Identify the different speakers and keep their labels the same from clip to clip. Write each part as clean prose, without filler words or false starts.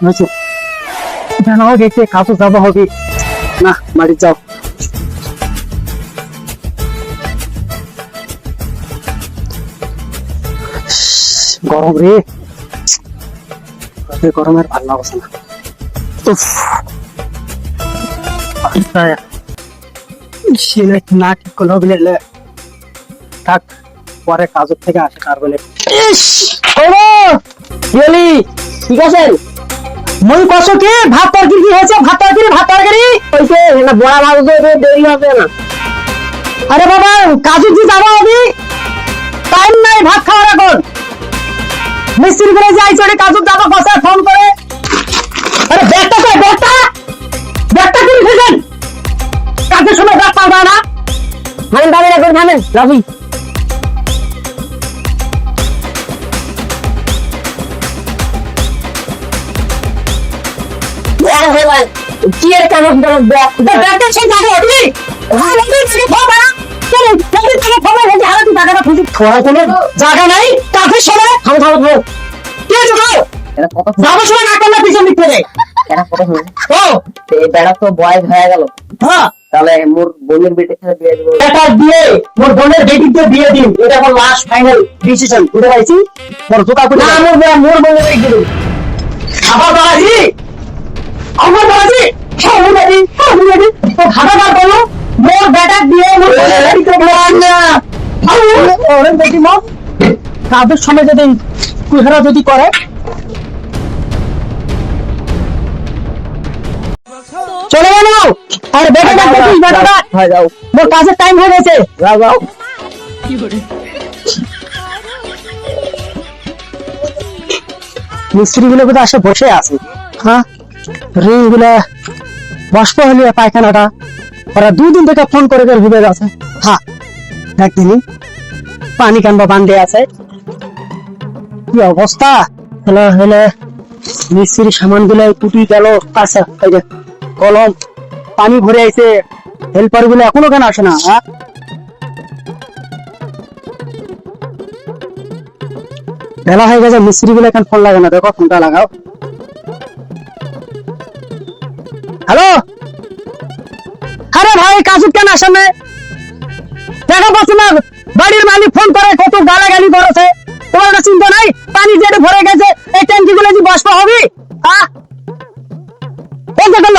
Speaker 1: বুঝছো জানাও গেছে কাজে যাবো হবে না বাড়ি যাও গরম রে গরমের ভালো লাগছে না না ঠিক করলো বলে থাক পরে কাজের থেকে আসে তার বলে ঠিক আছে মই কষ্ট কি ভাত তরকারি কি হয়েছে ভাত তরকারি হয়েছে না বড়া ভাত দেরি হবে না আরে বাবা কাজে কি যাবো আমি টাইম নাই ভাত খাওয়ার এখন মিস্ত্রি করে যাই চড়ে কাজে যাবো বাসায় ফোন করে আরে ব্যাগটা কই ব্যাগটা কি ফেলেন কাজের সময় ব্যাগ পাওয়া না মানে দাঁড়িয়ে রাখবেন থামেন রাবি কি এর কারণ ব্যাগটা সেই জায়গায় জায়গা নাই কাজের সময় যাবার সময় না করলে পিছন দিক থেকে বেড়া তো বয়স হয়ে গেল হ্যাঁ তাহলে মোর বোনের বেটিকে দিয়ে দেবো এটা দিয়ে মোর বোনের বেটিকে দিয়ে দিন এটা আমার লাস্ট ফাইনাল ডিসিশন বুঝতে পারছি মোর জোকা করে না মোর বোনের বেটিকে দেব আবার বাড়াজি তো খাতা বার করো মোর বেটা দিয়ে মোর বোনের বেটিকে বলান না ওরে বেটি মো কাজের সময় যদি কুহারা যদি করে চলে গেল আর বেটাটা দেখিস বেটাটা হয়ে যাও মোর কাজের টাইম হয়ে গেছে যাও মিস্ত্রি গুলো কোথায় আসে বসে আছে হ্যাঁ রিং গুলা বাষ্প হলে পায়খানাটা ওরা 2 দিন থেকে ফোন করে ঘুরে যাচ্ছে হ্যাঁ একদিনই পানি কানবা বান্ধে আছে কি অবস্থা হলে মিস্ত্রি সামান গুলো টুটি গেল কাছে কলম পানি ভরে আইছে হেল্পার গুলো এখনো কেন আসে না বেলা হয়ে গেছে মিস্ত্রি গুলো এখন ফোন লাগে না দেখো ফোনটা লাগাও হ্যালো আরে ভাই কাজুক কেন আসেন না দেখা পাচ্ছি না বাড়ির মালিক ফোন করে কত গালাগালি করেছে তোমার একটা চিন্তা নাই পানি যেটা ভরে গেছে এই ট্যাঙ্কি গুলো কি বাষ্প হবে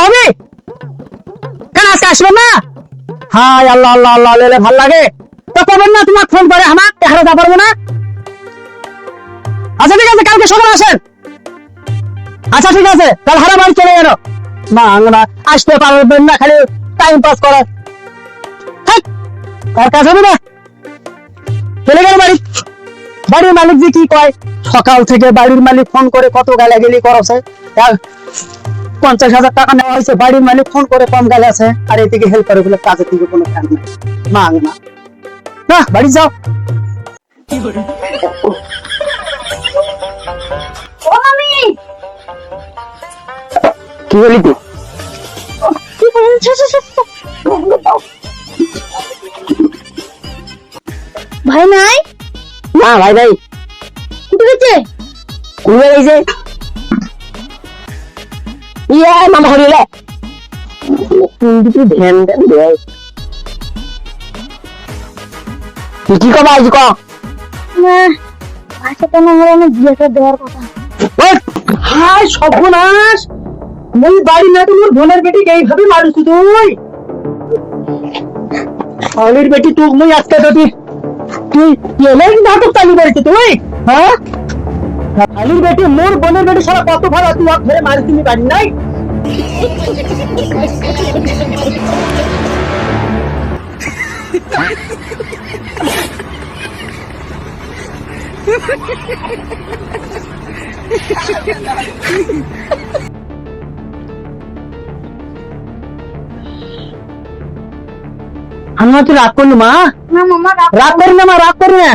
Speaker 1: হবে কেন আজকে আসবে না হাই আল্লাহ আল্লাহ আল্লাহ লেলে ভাল লাগে তো করবেন না তোমার ফোন করে আমার দেখা যা পারবো না আচ্ছা ঠিক আছে কালকে সকালে আসেন আচ্ছা ঠিক আছে কাল হারা বাড়ি চলে গেল না আমরা আসতে পারবেন না খালি টাইম পাস করে তার কাজ হবে না চলে গেল বাড়ির মালিক যে কি কয় সকাল থেকে বাড়ির মালিক ফোন করে কত গালাগালি করছে 50,000 টাকা নেওয়া হয়েছে বাড়ির মালিক ফোন করে কম গালে আছে আর এদিকে হেল্প করে বলে কাজের দিকে কোনো খেয়াল নেই না বাড়ি যাও কি বলি তুই
Speaker 2: ভাই নাই
Speaker 1: না ভাই নাই
Speaker 2: কোথায় গেছে
Speaker 1: কোথায় গেছে ইয়া মামা হরিলে তুই ধ্যান দেন দে তুই কি কবা আজ ক
Speaker 2: না আচ্ছা কেন আমার অনেক বিয়েটা দেওয়ার কথা
Speaker 1: হাই সর্বনাশ মই বাড়ি না তোর বোনের বেটি এইভাবে মারিস তুই শালির বেটি তুই মই আজকে তুই এলেন নাটক চালু করেছিস তুই হ্যাঁ শালির বেটি মোর বোনের বেটি সারা কত ভালো তুই ধরে মারিস তুমি বাড়ি নাই আমরা তো রাগ করলো মা
Speaker 2: না মামা
Speaker 1: রাগ করি না মা রাগ করি না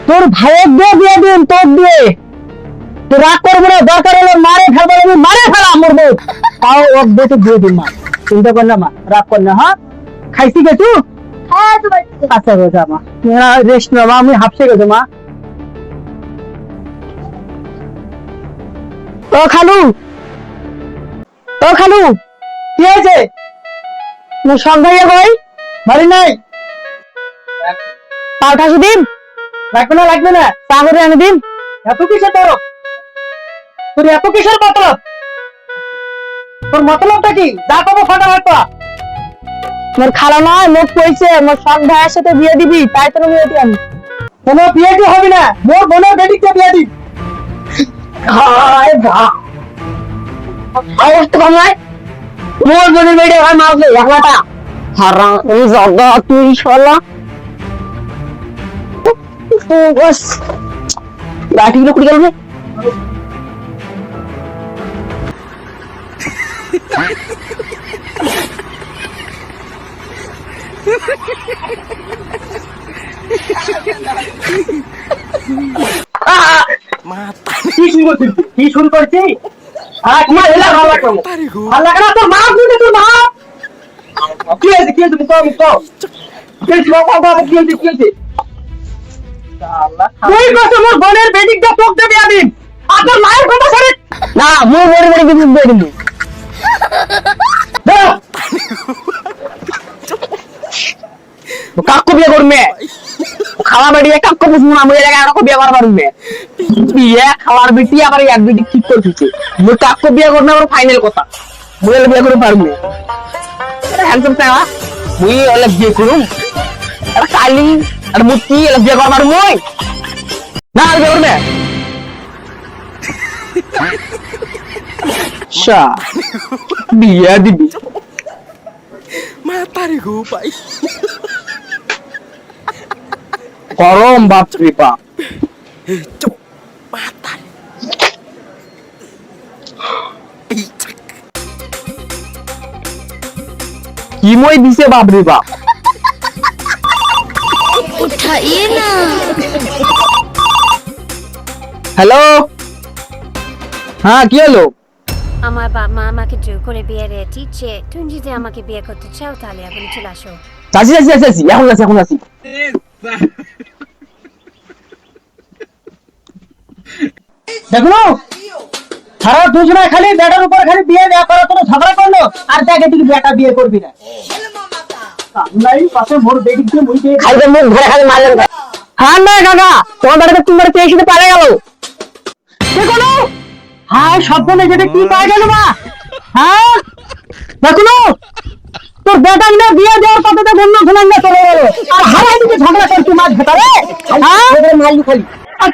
Speaker 1: তোর ভাইয়ের দিয়ে দিন তোর দিয়ে তো রাগ করবো না দরকার হলে মারে ফেলা মরবো তাও ওর বেটে দিয়ে দিন মা চিন্তা কর না মা রাগ কর না হ্যাঁ খাইছি গেছু
Speaker 2: হ্যাঁ তো
Speaker 1: আচ্ছা গেছে মা রেস্ট নেওয়া আমি হাফসে গেছো মা ও ও খালু, ও খালু, কি হয়েছে? মোর সব ভাইয়া কই? বাড়ি নাই। পাউটা দিন। লাগবে না, লাগবে না, চা করে এনে দিন। এত কিসের তোর? তোর এত কিসের মতলব? তোর মতলবটা কি? যা কবো ফাটাফাট। মোর খালা নয়, মোর কইছে মোর সব ভাইয়ের সাথে বিয়ে দিবি, তাই তোর বিয়ে দিই আমি। কোনো বিয়ে কি হবে না, মোর বোনের বেটিকে বিয়ে দিই। হায় বাহ, অবস্থা কম নয়। মোর বোনের বেটি হয় মারলে একলাটা। হারাম এই জগা তুই শালা। বস লাঠিগুলো কুড়ি গেল। কি শুরু করছি? ভালো লাগে না তোর মা? তোর মা কি হয়েছে? কি হয়েছে? মুক্ত কি হয়েছে? তুই কত মোর বোনের বেটিকটা পোক দেবে আমি, আর তোর মায়ের কথা শুনে না। মোর বোনের বেটিক কিছু দিয়ে দিবি। কাকু বিয়ে করবে, খাওয়া বেড়িয়ে কাকু বুঝবো না। মুই জায়গায় কাকু বিয়ে করবার পারবে বিয়ে খাওয়ার বেটি আবার এক বেটি ঠিক করতেছে। মুই কাকু বিয়ে করবে আমার ফাইনাল কথা। মুই বিয়ে করে পারবো হ্যান্ডসাম চাওয়া। মুই হলে বিয়ে করুম কালি আর মূর্তি বিয়ে করবার মুই না বিয়ে করবে। বিয়ে দিবি গরম বাপরে বাপ। কি মই দিছে বাপরে বাপ।
Speaker 2: उठाइए ना।
Speaker 1: হ্যালো, হ্যাঁ কি হলো?
Speaker 3: আমার বাবা মা আমাকে জোর করে বিয়ে দিচ্ছে। তুমি যদি আমাকে বিয়ে করতে চাও তাহলে এখন চলে আসো।
Speaker 1: চাচি চাচি চাচি এখন আছি, এখন আছি। দেখলো সারা দুজনে খালি বেটার উপর খালি বিয়ে দেওয়া করার জন্য ঝগড়া করলো, আর দেখে তুই বেটা বিয়ে করবি না। খাইবে মুখ ঘরে খালি মারলেন। হ্যাঁ না কাকা, তোমার বাড়িতে তোমার পেয়ে এসে পারে গেল। দেখো হ্যাঁ শব্দ নেই, যেটা কি পাওয়া গেল না। হ্যাঁ দেখো তোর বেটা না বিয়ে দেওয়ার কথাটা বন্য শোনাঙ্গা চলে গেল, আর হারাই দিকে ঝগড়া করছি মাছ ভেতরে। হ্যাঁ মারলি খালি আর